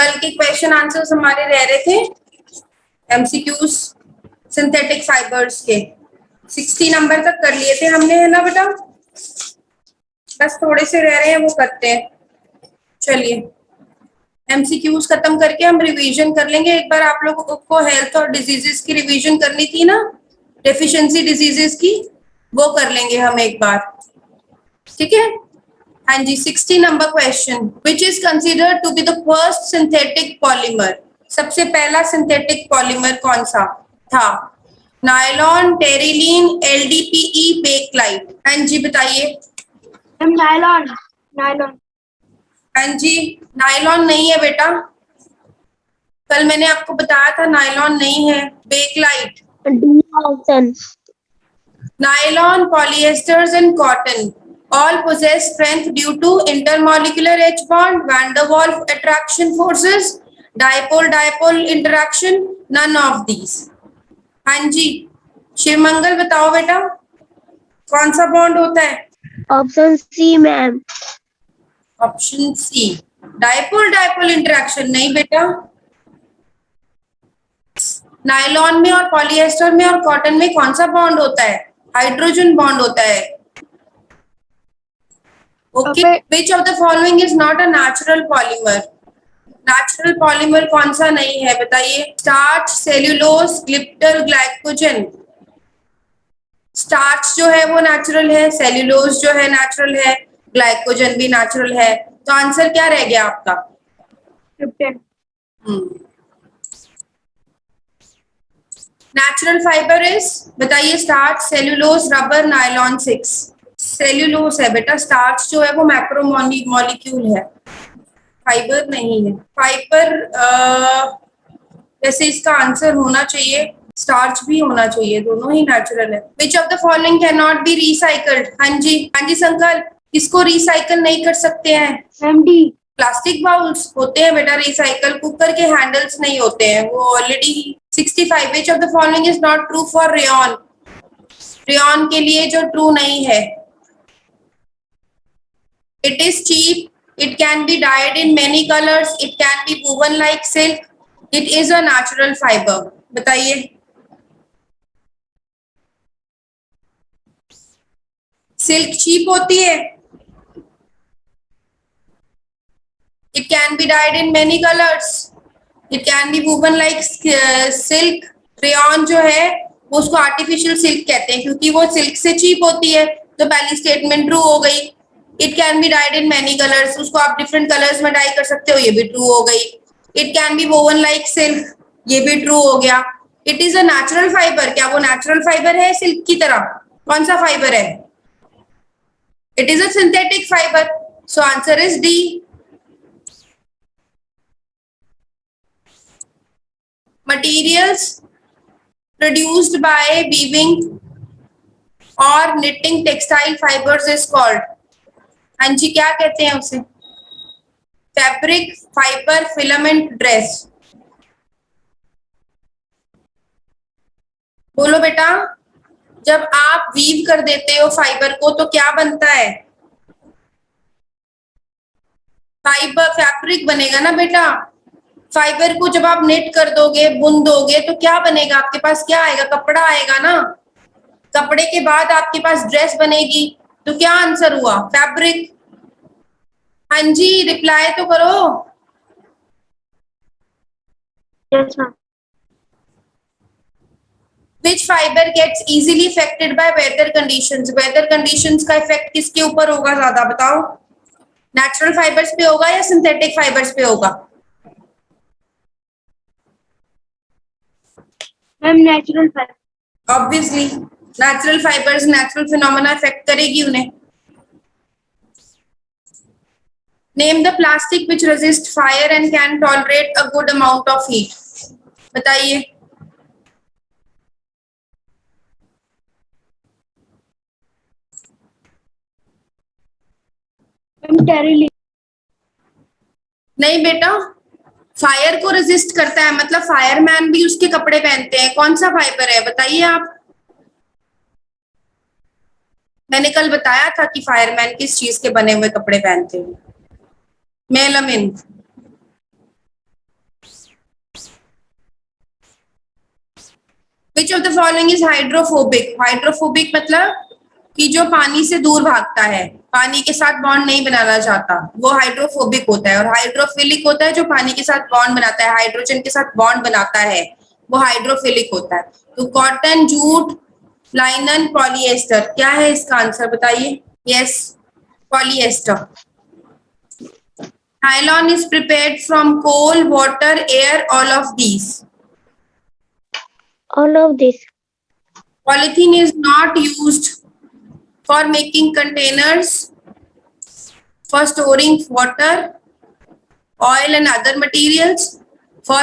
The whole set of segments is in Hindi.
कल के क्वेश्चन आंसर्स हमारे रह रहे थे एमसीक्यूज सिंथेटिक फाइबर्स के 60 नंबर तक कर लिए थे हमने, है ना बेटा? बस थोड़े से रह रहे हैं, वो करते हैं। चलिए एमसीक्यूज खत्म करके हम रिवीजन कर लेंगे। एक बार आप लोगों को हेल्थ और डिजीजेस की रिवीजन करनी थी ना, डेफिशिएंसी डिजीजेस की, वो कर लेंगे हम एक बार, ठीक है? हाँ जी, 60 number question, which is considered to be the first synthetic polymer. सबसे पहला सिंथेटिक पॉलीमर कौन सा था? Nylon, terylene, LDPE, bakelite. हाँ जी बताइए। नायलॉन। नायलॉन। हाँ जी, नायलॉन नहीं है बेटा, कल मैंने आपको बताया था नायलॉन नहीं है। Bakelite. Option. Nylon, polyesters and cotton all possess strength due to intermolecular H bond, van der Waals attraction forces, dipole-dipole interaction, none of these. हाँ जी, शिवमंगल बताओ बेटा, कौन सा बॉन्ड होता है? Option C ma'am. Option C, dipole dipole interaction नहीं बेटा। नायलॉन में और पॉलिएस्टर में और कॉटन में कौन सा बॉन्ड होता है? हाइड्रोजन बॉन्ड होता है। Okay, which of the following is not a natural polymer? Natural polymer कौन सा नहीं है बताइए? Starch, cellulose, glyptal, glycogen. Starch जो है वो नेचुरल है, सेल्यूलोज जो है नेचुरल है, ग्लाइकोजन भी नेचुरल है। तो आंसर क्या रह गया आपका? नेचुरल फाइबर इज, बताइए, starch, cellulose, rubber, nylon 6। Cellulose है बेटा, स्टार्च जो है वो मैक्रो मॉलिक्यूल है, फाइबर नहीं है। फाइबर वैसे इसका आंसर होना चाहिए, स्टार्च भी होना चाहिए, दोनों ही नेचुरल है। विच of the following can not be recycled? हाँ जी, हाँ जी संकल्प, किसको रिसाइकल नहीं कर सकते हैं? एमडी। प्लास्टिक बाउल्स होते हैं बेटा रिसाइकल, कुकर के हैंडल्स नहीं होते हैं, वो already. 65, which of the following is not true for rayon? Rayon के लिए जो ट्रू नहीं है, it is cheap, it can be dyed in many colors, it can be woven like silk, it is a natural fiber। बताइए। सिल्क चीप होती है, it can be dyed in many colors, it can be woven like silk। Rayon जो है वो उसको आर्टिफिशियल सिल्क कहते हैं क्योंकि वो सिल्क से चीप होती है, तो पहली स्टेटमेंट ट्रू हो गई। It can be died in many colours, उसको आप डिफरेंट कलर्स में डाई कर सकते हो, ये भी ट्रू हो गई। It can be woven like silk, ये भी ट्रू हो गया। It is a natural fibre, क्या वो नेचुरल फाइबर है सिल्क की तरह? कौन सा फाइबर है? It is a synthetic fibre, so answer is D. Materials produced by weaving or knitting textile fibers is called, हाँ जी क्या कहते हैं उसे? Fabric, fibre, filament, dress. बोलो बेटा, जब आप वीव कर देते हो फाइबर को तो क्या बनता है? फाइबर, फैब्रिक बनेगा ना बेटा। फाइबर को जब आप नेट कर दोगे, बुन दोगे, तो क्या बनेगा आपके पास? क्या आएगा? कपड़ा आएगा ना। कपड़े के बाद आपके पास ड्रेस बनेगी, तो क्या आंसर हुआ? फैब्रिक। हाँ जी रिप्लाई तो करो। Yes ma'am. Which fiber gets easily affected by weather conditions? Weather conditions का इफेक्ट किसके ऊपर होगा ज्यादा बताओ? नेचुरल फाइबर्स पे होगा या सिंथेटिक फाइबर्स पे होगा? Ma'am natural fibre. Obviously natural fibres, natural phenomena effect करेगी उन्हें। Name the plastic which resist fire and can tolerate a good amount of heat. बताइए। Ma'am terylene. नहीं बेटा, फायर को रेजिस्ट करता है, मतलब फायरमैन भी उसके कपड़े पहनते हैं। कौन सा फाइबर है बताइए आप? मैंने कल बताया था कि फायरमैन किस चीज के बने हुए कपड़े पहनते हैं। Melamine. Which of the following is hydrophobic? Hydrophobic मतलब कि जो पानी से दूर भागता है, पानी के साथ बॉन्ड नहीं बनाना चाहता, वो हाइड्रोफोबिक होता है। और हाइड्रोफिलिक होता है जो पानी के साथ बॉन्ड बनाता है, हाइड्रोजन के साथ बॉन्ड बनाता है, वो हाइड्रोफिलिक होता है। तो कॉटन, जूट, लाइनन, पॉलिएस्टर, क्या है इसका आंसर बताइए? Yes, polyester. Nylon is prepared from coal, water, air, all of these. All of this. Polythene is not used for making containers, for storing water, oil and other materials, for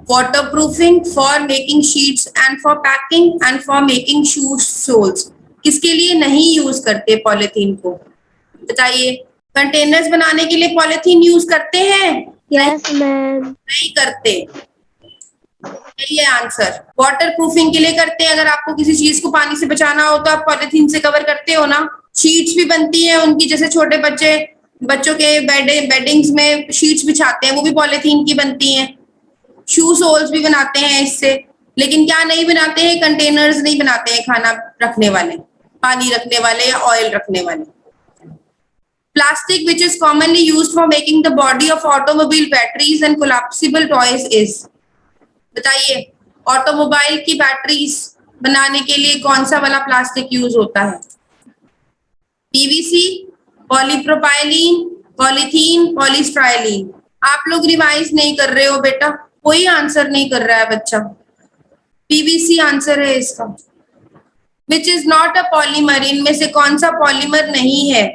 waterproofing, for making sheets and for packing and for making shoes soles. किसके लिए नहीं यूज करते पॉलिथीन को बताइए? कंटेनर्स बनाने के लिए पॉलिथीन यूज करते हैं? Yes, ma'am. नहीं करते। ये आंसर। वाटर प्रूफिंग के लिए करते हैं, अगर आपको किसी चीज को पानी से बचाना हो तो आप पॉलिथीन से कवर करते हो ना। शीट्स भी बनती हैं उनकी, जैसे छोटे बच्चों के बेडिंग्स में शीट्स बिछाते हैं, वो भी पॉलिथीन की बनती हैं। शू सोल्स भी बनाते हैं इससे, लेकिन क्या नहीं बनाते हैं? कंटेनर्स नहीं बनाते हैं खाना रखने वाले, पानी रखने वाले या ऑयल रखने वाले। Plastic which is commonly used for making the body of automobile batteries and collapsible toys is? बताइए, ऑटोमोबाइल की बैटरीज बनाने के लिए कौन सा वाला प्लास्टिक यूज होता है? PVC, polypropylene, polythene, polystyrene. आप लोग रिवाइज नहीं कर रहे हो बेटा, कोई आंसर नहीं कर रहा है बच्चा। पीवीसी आंसर है इसका। Which is not a polymer, इनमें से कौन सा पॉलीमर नहीं है?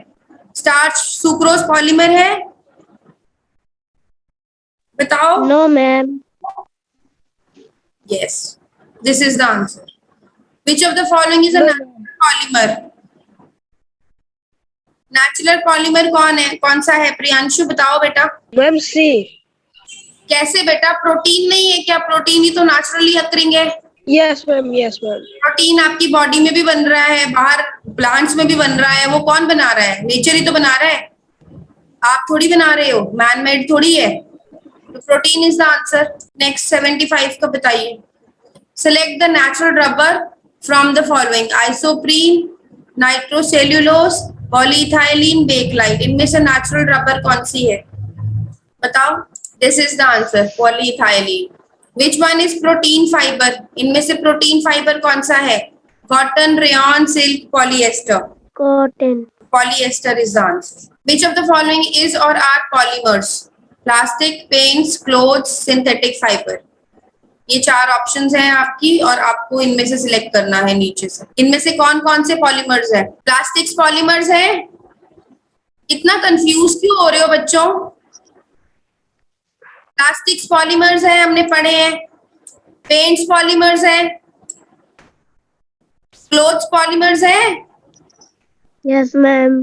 स्टार्च, सुक्रोज पॉलीमर है? बताओ। No, ma'am. Yes, this is the answer. Which of the following is a natural polymer? Natural polymer कौन है, कौन सा है? प्रियांशु बताओ बेटा। Ma'am, C. कैसे बेटा? प्रोटीन नहीं है क्या? प्रोटीन ही तो नेचुरली अकरिंग है। Yes, ma'am. Yes, ma'am. Protein आपकी बॉडी में भी बन रहा है, बाहर प्लांट्स में भी बन रहा है, वो कौन बना रहा है? नेचर ही तो बना रहा है, आप थोड़ी बना रहे हो, मैन मेड थोड़ी है। तो protein is the answer. Next 75 का बताइए। Select the natural rubber from the following: isoprene, nitrocellulose, polyethylene, bakelite। इनमें से नेचुरल रबर कौन सी है बताओ? This is the answer, polyethylene। Which one is protein fiber? इनमें से प्रोटीन फाइबर कौन सा है? Cotton, rayon, silk, polyester. Cotton. Polyester is the answer. Which of the following is or are polymers? Plastic, paints, clothes, synthetic fiber। ये चार ऑप्शंस हैं आपकी और आपको इनमें से सिलेक्ट करना है नीचे से। इनमें से कौन कौन से पॉलीमर्स हैं? प्लास्टिक्स पॉलीमर्स हैं? इतना कंफ्यूज क्यों हो रहे हो बच्चों? प्लास्टिक्स पॉलीमर्स हैं, हमने पढ़े हैं। पेंट्स पॉलीमर्स हैं, क्लोथ्स पॉलीमर्स हैं। Yes, ma'am.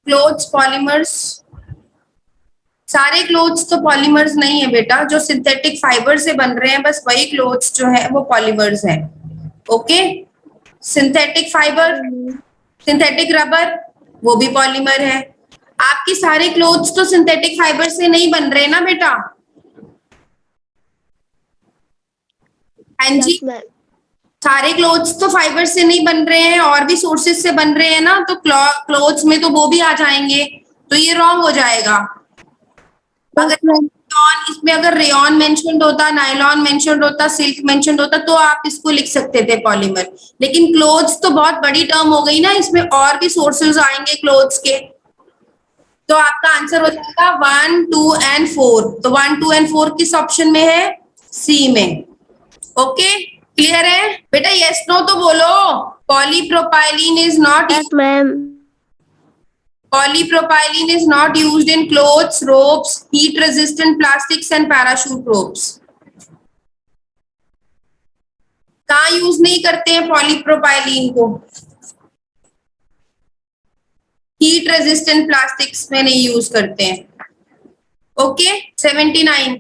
क्लोथ्स पॉलीमर्स, सारे क्लोथ्स तो पॉलीमर्स नहीं है बेटा, जो सिंथेटिक फाइबर से बन रहे हैं बस वही क्लोथ्स जो है वो पॉलीमर्स हैं। Okay, synthetic fibre, synthetic rubber, वो भी पॉलीमर है। आपके सारे क्लोथ्स तो सिंथेटिक फाइबर से नहीं बन रहे ना बेटा। हाँ जी, Yes, ma'am. सारे क्लोथ्स तो फाइबर से नहीं बन रहे हैं, और भी सोर्सेज से बन रहे हैं ना, तो क्लोथ्स में तो वो भी आ जाएंगे, तो ये रॉन्ग हो जाएगा। अगर इसमें अगर रेयन मेंशन्ड होता, नायलॉन मेंशन्ड होता, सिल्क मेंशन्ड होता, तो आप इसको लिख सकते थे पॉलीमर। लेकिन क्लोथ्स तो बहुत बड़ी टर्म हो गई ना, इसमें और भी सोर्सेज आएंगे क्लोथ्स के, तो आपका आंसर हो जाएगा 1, 2 एंड 4। तो 1, 2 एंड 4 किस ऑप्शन में है? सी में। ओके, क्लियर है बेटा? यस नो तो बोलो। Polypropylene is not Yes, ma'am. Polypropylene is not used in clothes, ropes, heat-resistant plastics and parachute ropes। कहाँ यूज नहीं करते हैं पॉलीप्रोपाइलीन को? हीट रेजिस्टेंट प्लास्टिक्स में नहीं यूज करते हैं। Okay, 79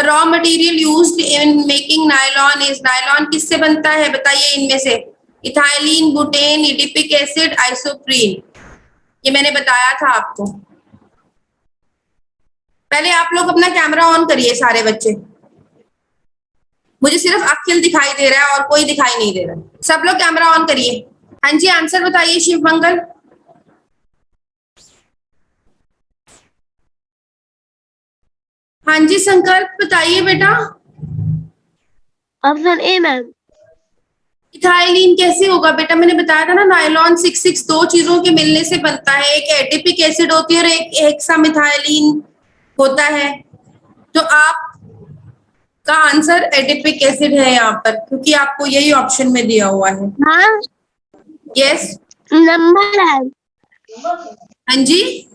raw material used in making nylon is. Nylon किससे बनता है बताइए इनमें से? Ethylene, butane, adipic acid, isoprene, ये मैंने बताया था आपको। पहले आप लोग अपना कैमरा ऑन करिए सारे बच्चे, मुझे सिर्फ अखिल दिखाई दे रहा है और कोई दिखाई नहीं दे रहा। सब लोग कैमरा ऑन करिए। हाँ जी, आंसर बताइए शिव मंगल। हाँ जी संकल्प बताइए बेटा। Option A ma'am. इथाइलिन कैसे होगा बेटा, मैंने बताया था ना, नायलॉन 6 दो चीजों के मिलने से बनता है, एक एडिपिक एसिड होती है और एक हेक्सामिथाइलिन होता है। तो आप का आंसर एडिपिक एसिड है यहाँ पर, क्योंकि आपको यही ऑप्शन में दिया हुआ है। हाँ यस नंबर है। हाँ जी,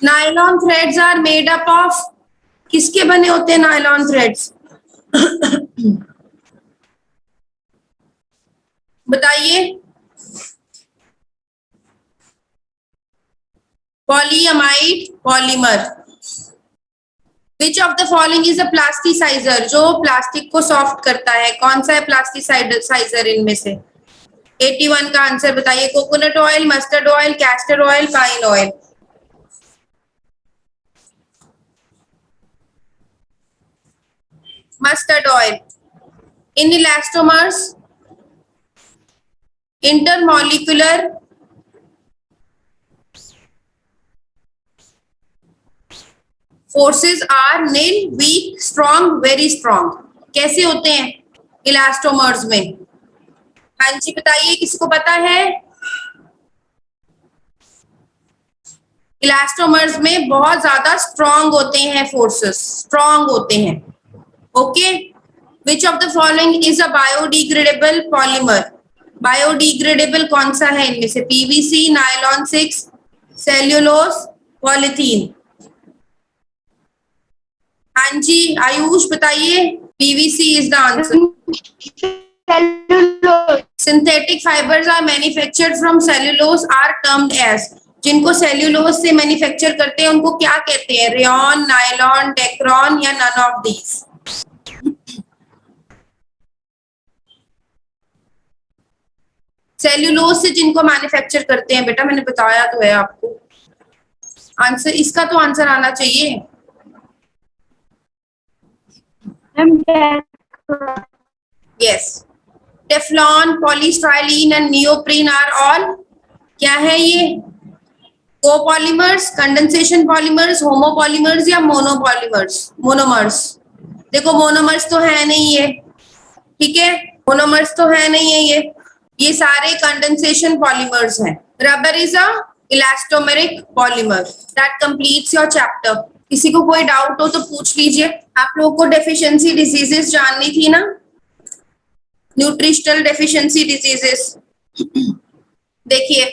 nylon threads are made up of, किसके बने होते हैं नायलॉन थ्रेड्स? बताइए। Polyamide polymer. Which of the following is a plasticiser, जो प्लास्टिक को सॉफ्ट करता है, कौन सा है प्लास्टिसाइजर इनमें से? 81 का आंसर बताइए। Coconut oil, mustard oil, castor oil, pine oil. Mustard oil. In elastomers intermolecular forces are nil, weak, strong, very strong, कैसे होते हैं इलास्टोमर्स में? हाँ जी बताइए, किसको पता है? इलास्टोमर्स में बहुत ज्यादा स्ट्रॉन्ग होते हैं, फोर्सेस स्ट्रॉन्ग होते हैं। Okay, which of the following is a biodegradable polymer, biodegradable कौन सा है इनमें से? PVC, nylon 6, cellulose, polythene. हाँ जी आयुष बताइए। PVC is the answer. Synthetic fibres are manufactured from cellulose are termed as, जिनको सेल्यूलोज से मैन्युफैक्चर करते हैं उनको क्या कहते हैं? रेयॉन, नायलॉन, डेक्रॉन या नन ऑफ दीज? सेल्यूलोज से जिनको मैन्युफैक्चर करते हैं बेटा, मैंने बताया तो है आपको। आंसर इसका तो आंसर आना चाहिए। Yes, Teflon, polystyrene and neoprene are all क्या है ये? कोपॉलीमर्स, कंडेंसेशन पॉलीमर्स, होमोपॉलीमर्स या मोनोपॉलीमर्स, मोनोमर्स? देखो मोनोमर्स तो है नहीं ये, ठीक है, मोनोमर्स तो है नहीं है ये सारे कंडेंसेशन पॉलीमर्स हैं। Rubber is a elastomeric polymer. That completes your chapter. किसी को कोई डाउट हो तो पूछ लीजिए। आप लोगों को डेफिशिएंसी डिजीजेस जाननी थी ना, न्यूट्रिशनल डेफिशिएंसी डिजीजेस। देखिए,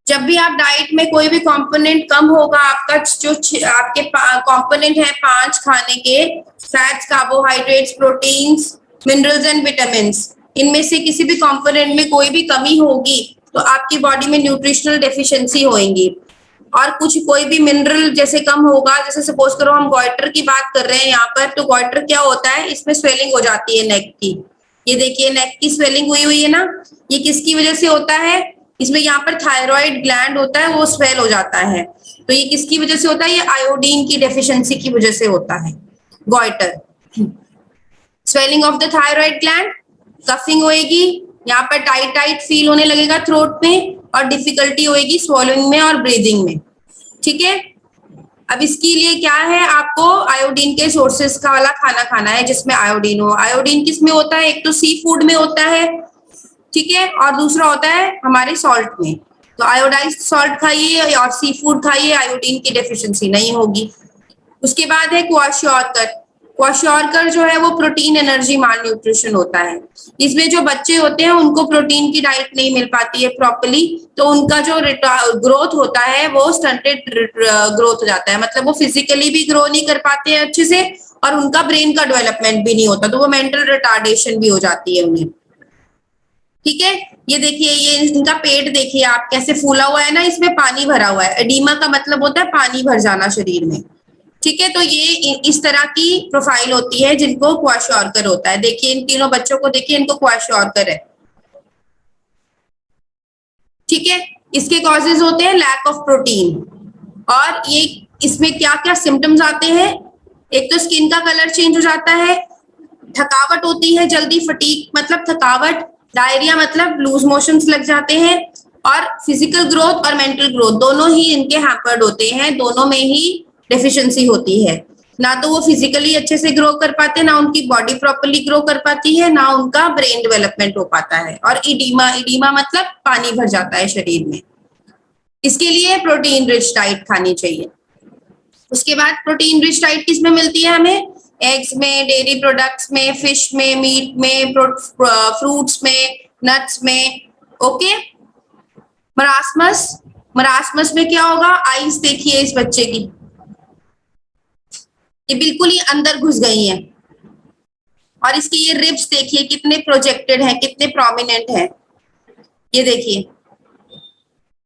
जब भी आप डाइट में कोई भी कंपोनेंट कम होगा, आपका जो आपके कंपोनेंट है 5 खाने के, fats, carbohydrates, proteins, minerals and vitamins, इनमें से किसी भी कंपोनेंट में कोई भी कमी होगी तो आपकी बॉडी में न्यूट्रिशनल डेफिशिएंसी होएगी। और कुछ कोई भी मिनरल जैसे कम होगा, जैसे सपोज करो हम गॉइटर की बात कर रहे हैं यहाँ पर, तो गॉइटर क्या होता है, इसमें स्वेलिंग हो जाती है नेक की। ये देखिए नेक की स्वेलिंग हुई है ना, ये किसकी वजह से होता है? इसमें यहाँ पर थायराइड ग्लैंड होता है, वो स्वेल हो जाता है। तो ये किसकी वजह से होता है? ये आयोडीन की डेफिशिएंसी की वजह से होता है goitre. Swelling of the thyroid gland, coughing होएगी, यहाँ पर टाइट टाइट फील होने लगेगा थ्रोट में, और डिफिकल्टी होएगी स्वॉलोइंग में और ब्रीदिंग में। ठीक है, अब इसके लिए क्या है, आपको आयोडीन के सोर्सेस का वाला खाना खाना है जिसमें आयोडीन हो। आयोडीन किस में होता है? एक तो सी फूड में होता है, ठीक है, और दूसरा होता है हमारे सॉल्ट में। तो आयोडाइज्ड सॉल्ट खाइए और सी फूड खाइए, आयोडीन की डेफिशिएंसी नहीं होगी। उसके बाद है क्वाशियोरकर। क्वाशियोरकर जो है वो प्रोटीन एनर्जी माल न्यूट्रिशन होता है। इसमें जो बच्चे होते हैं उनको प्रोटीन की डाइट नहीं मिल पाती है प्रॉपर्ली, तो उनका जो ग्रोथ होता है वो स्टंटेड ग्रोथ हो जाता है, मतलब वो फिजिकली भी ग्रो नहीं कर पाते हैं अच्छे से, और उनका ब्रेन का डेवलपमेंट भी नहीं होता, तो वो मेंटल रिटार्डेशन भी हो जाती है उन्हें। ठीक है, ये देखिए, ये इनका पेट देखिए आप कैसे फूला हुआ है ना, इसमें पानी भरा हुआ है। एडीमा का मतलब होता है पानी भर जाना शरीर में। ठीक है, तो ये इस तरह की प्रोफाइल होती है जिनको क्वाशॉर्कर होता है। देखिए इन तीनों बच्चों को, देखिए इनको क्वाशॉर्कर है। ठीक है, इसके कॉजेज होते हैं लैक ऑफ प्रोटीन, और ये इसमें क्या क्या सिम्टम्स आते हैं। एक तो स्किन का कलर चेंज हो जाता है, थकावट होती है जल्दी, फटीग मतलब थकावट, डायरिया मतलब लूज मोशंस लग जाते हैं, और फिजिकल ग्रोथ और मेंटल ग्रोथ दोनों ही इनके हैम्पर्ड होते हैं, दोनों में ही डेफिशिएंसी होती है। ना तो वो फिजिकली अच्छे से ग्रो कर पाते, ना उनकी बॉडी प्रॉपर्ली ग्रो कर पाती है, ना उनका ब्रेन डेवलपमेंट हो पाता है। और इडीमा, इडीमा मतलब पानी भर जाता है शरीर में। इसके लिए प्रोटीन रिच डाइट खानी चाहिए। उसके बाद प्रोटीन रिच डाइट किसमें मिलती है हमें? एग्स में, डेयरी प्रोडक्ट्स में, फिश में, मीट में, फ्रूट्स में, नट्स में। ओके, मरासमस, मरासमस में क्या होगा? आईज देखिए इस बच्चे की, ये बिल्कुल ही अंदर घुस गई हैं, और इसकी ये रिब्स देखिए कितने प्रोजेक्टेड हैं, कितने प्रोमिनेंट हैं। ये देखिए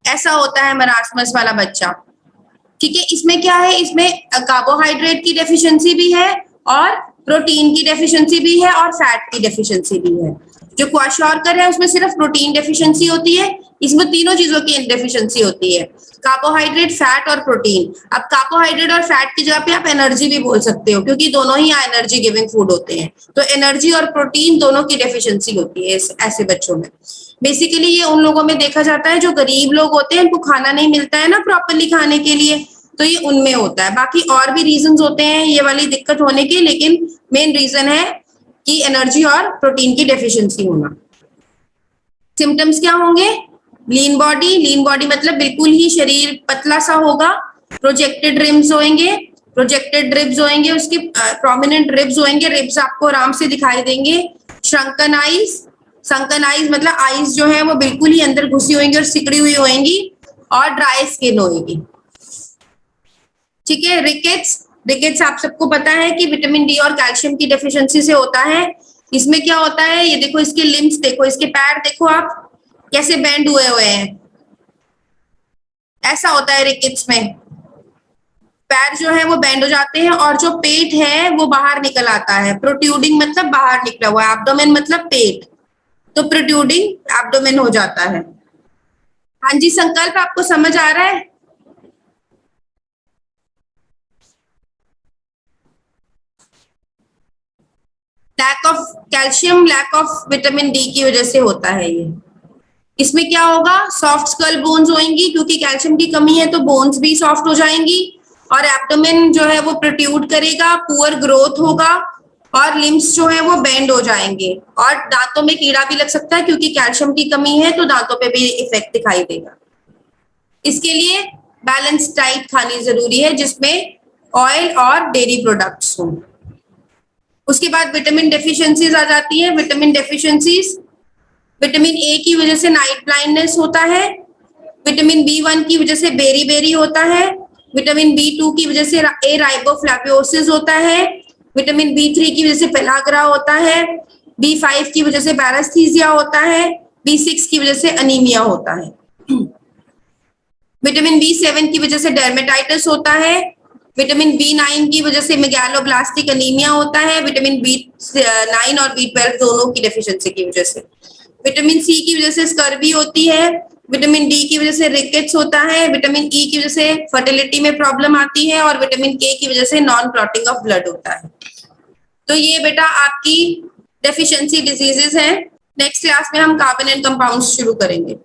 ऐसा होता है मरासमस वाला बच्चा। ठीक है, इसमें क्या है? इसमें कार्बोहाइड्रेट की डेफिशिएंसी भी है, और प्रोटीन की डेफिशिएंसी भी है, और फैट की डेफिशिएंसी भी है। जो क्वाशॉर्कर है उसमें सिर्फ प्रोटीन डेफिशिएंसी होती है, इसमें तीनों चीजों की डेफिशिएंसी होती है, कार्बोहाइड्रेट, फैट और प्रोटीन। अब कार्बोहाइड्रेट और फैट की जगह पे आप एनर्जी भी बोल सकते हो, क्योंकि दोनों ही एनर्जी गिविंग फूड होते हैं। तो एनर्जी और प्रोटीन दोनों की डेफिशिएंसी होती है ऐसे बच्चों में। बेसिकली ये उन लोगों में देखा जाता है जो गरीब लोग होते हैं, इनको खाना नहीं मिलता है ना प्रॉपरली खाने के लिए, तो ये उनमें होता है। बाकी और भी रीजंस होते हैं ये वाली दिक्कत होने के, लेकिन मेन रीजन है कि एनर्जी और प्रोटीन की डेफिशिएंसी होना। सिम्टम्स क्या होंगे? लीन बॉडी, लीन बॉडी मतलब बिल्कुल ही शरीर पतला सा होगा, प्रोजेक्टेड रिब्स होंगे, प्रोजेक्टेड रिब्स होंगे, उसके प्रोमिनेंट रिब्स होंगे, रिब्स आपको आराम से दिखाई देंगे। श्रंकन आईज, संकन आईज मतलब आईज जो है वो बिल्कुल ही अंदर घुसी होंगी और सिकड़ी हुई होंगी, और ड्राई स्किन होगी। ठीक है, रिकेट्स, रिकेट्स आप सबको पता है कि विटामिन डी और कैल्शियम की डेफिशिएंसी से होता है। इसमें क्या होता है? ये देखो इसके लिम्स देखो, इसके पैर देखो आप कैसे बेंड हुए हुए हैं, ऐसा होता है रिकेट्स में। पैर जो है वो बेंड हो जाते हैं, और जो पेट है वो बाहर निकल आता है। प्रोट्रूडिंग मतलब बाहर निकला हुआ, एब्डोमेन मतलब पेट, तो प्रोट्रूडिंग एब्डोमेन हो जाता है। हाँ जी, संकल्प आपको समझ आ रहा है? Lack of calcium, lack of vitamin D की वजह से होता है ये। इसमें क्या होगा? सॉफ्ट स्कल बोन्स होंगी, क्योंकि कैल्शियम की कमी है तो बोन्स भी सॉफ्ट हो जाएंगी, और एब्डोमेन जो है वो प्रोट्रूड करेगा, पुअर ग्रोथ होगा, और लिम्स जो है वो बेंड हो जाएंगे, और दांतों में कीड़ा भी लग सकता है, क्योंकि कैल्शियम की कमी है तो दांतों पे भी इफेक्ट दिखाई देगा। इसके लिए बैलेंस डाइट खानी जरूरी है, जिसमें ऑयल और डेयरी प्रोडक्ट्स हों। उसके बाद विटामिन डेफिशिएंसीज आ जाती है। विटामिन डेफिशिएंसीज, विटामिन ए की वजह से नाइट ब्लाइंडनेस होता है, विटामिन बी1 की वजह से बेरी बेरी होता है, विटामिन बी2 की वजह से ए राइबोफ्लावियोसिस होता है, विटामिन बी3 की वजह से पेलाग्रा होता है, बी5 की वजह से पैरास्थीसिया होता है, बी6 की वजह से अनीमिया होता है, विटामिन बी7 की वजह से डर्मेटाइटिस होता है, विटामिन बी9 की वजह से मेगालोब्लास्टिक अनीमिया होता है, विटामिन बी9 और बी12 दोनों की डेफिशिएंसी की वजह से, विटामिन सी की वजह से स्कर्वी होती है, विटामिन डी की वजह से रिकेट्स होता है, विटामिन ई की वजह से फर्टिलिटी में प्रॉब्लम आती है, और विटामिन के की वजह से नॉन क्लॉटिंग ऑफ ब्लड होता है। तो ये बेटा आपकी डेफिशिएंसी डिजीजेस हैं। नेक्स्ट क्लास में हम कार्बन एंड कंपाउंड्स शुरू करेंगे।